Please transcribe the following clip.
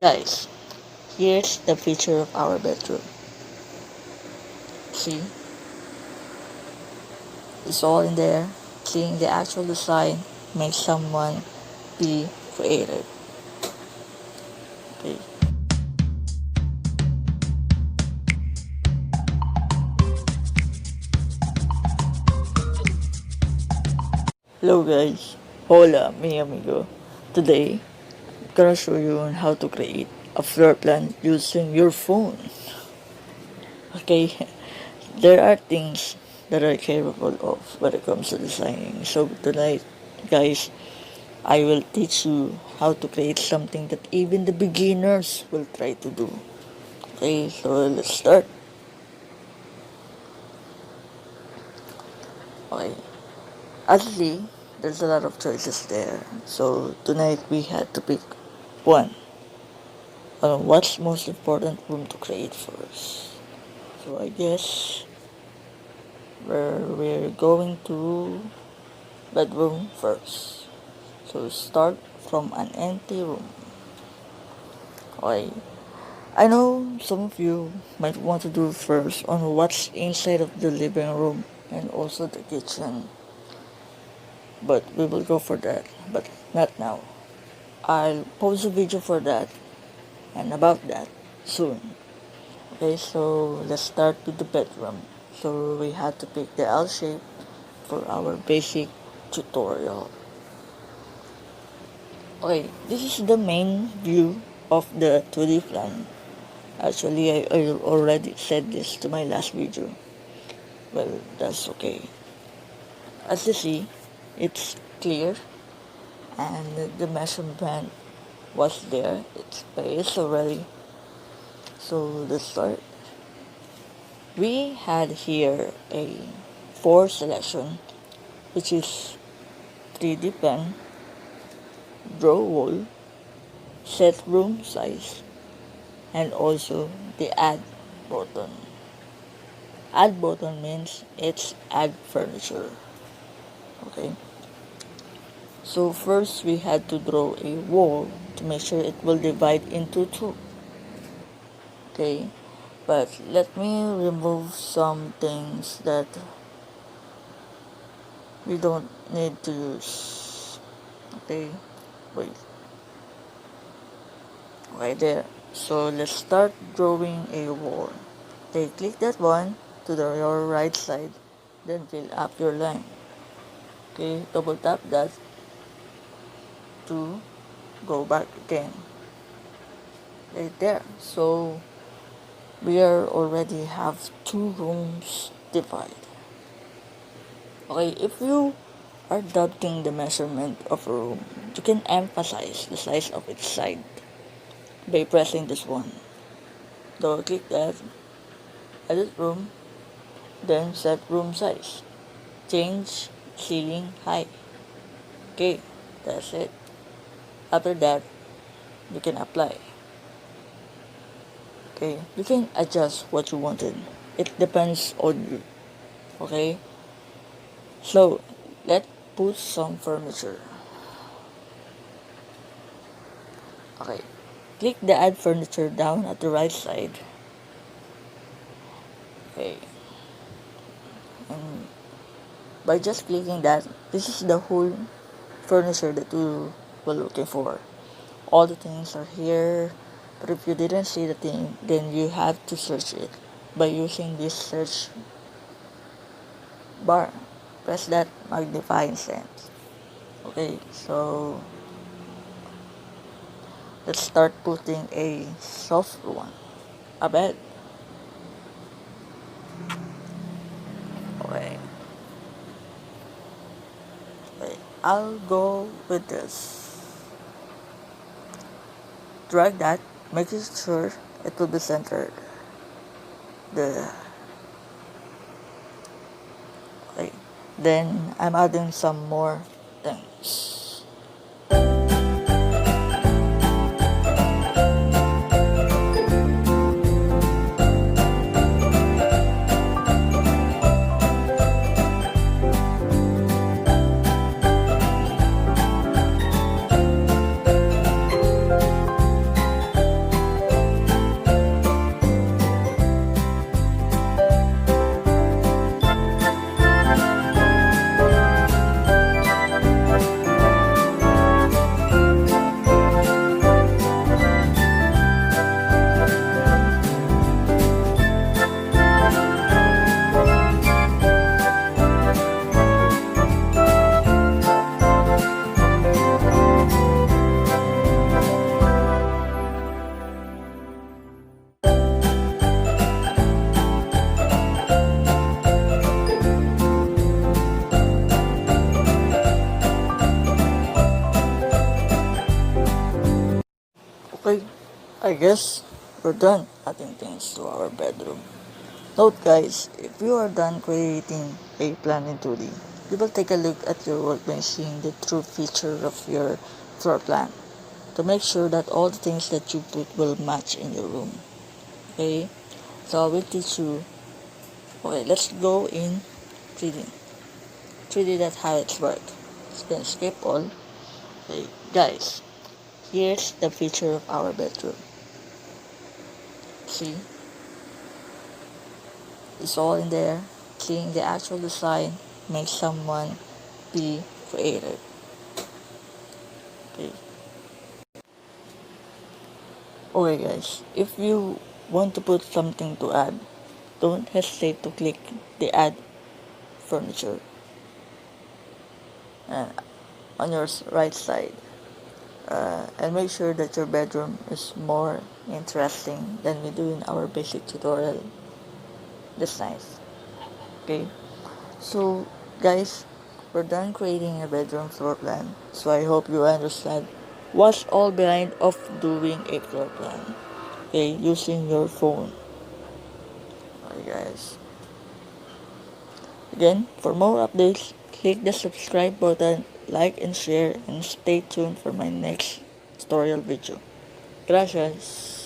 Guys, here's the picture of our bedroom. See, it's all in there. Seeing the actual design makes someone be creative. Okay. Hello guys, hola mi amigo. Today, I'm gonna show you on how to create a floor plan using your phone. Okay, there are things that are capable of when it comes to designing. So tonight, guys, I will teach you how to create something that even the beginners will try to do. Okay, so let's start. Okay, actually, there's a lot of choices there. So tonight we had to pick one. What's most important room to create first? So I guess we're going to bedroom first. So start from an empty room. Okay, I know some of you might want to do first on what's inside of the living room and also the kitchen, but we will go for that, but not now. I'll post a video for that and about that soon. Okay, so let's start with the bedroom. So we had to pick the L shape for our basic tutorial. Okay, this is the main view of the 2D plan. Actually, I already said this to my last video. Well, that's okay. As you see, it's clear and the measurement was there. It's spaced already. So let's start. We had here a 4 selection, which is 3D pen, draw wall, set room size, and also the add button. Add button means it's add furniture. Okay. So first we had to draw a wall to make sure it will divide into two. Okay. But let me remove some things that we don't need to use. Okay. Wait. Right there. So let's start drawing a wall. Okay, click that one to your right side, then fill up your line. Okay, double tap that to go back again. Right there. So we are already have two rooms divided. Okay, if you are doubting the measurement of a room, you can emphasize the size of its side by pressing this one. Double click that, edit room, then set room size. Change ceiling height. Okay, that's it. After that, you can apply. Okay, you can adjust what you wanted. It depends on you. Okay, so let's put some furniture. Okay, click the add furniture down at the right side. Okay, and by just clicking that, this is the whole furniture that you were looking for. All the things are here, but if you didn't see the thing, then you have to search it by using this search bar. Press that magnifying sense. Okay, so let's start putting a soft one. A bed. Okay, okay. I'll go with this. Drag that, making sure it will be centered. The okay. Then I'm adding some more things. I guess we're done adding things to our bedroom. Note guys, if you are done creating a plan in 2D, you will take a look at your work by seeing the true feature of your floor plan to make sure that all the things that you put will match in your room. Okay, so I will teach you. Okay, let's go in 3D. 3D, that's how it's work. Then skip all. Okay, guys, here's the feature of our bedroom. See, it's all in there. Seeing the actual design makes someone be creative. Okay. Okay guys, if you want to put something to add, don't hesitate to click the add furniture uh, on your right side, and make sure that your bedroom is more interesting than we do in our basic tutorial. That's nice. Okay, so guys, we're done creating a bedroom floor plan, so I hope you understand what's all behind of doing a floor plan, okay, using your phone. Okay guys, again, for more updates, click the subscribe button, like and share, and stay tuned for my next tutorial video. Gracias.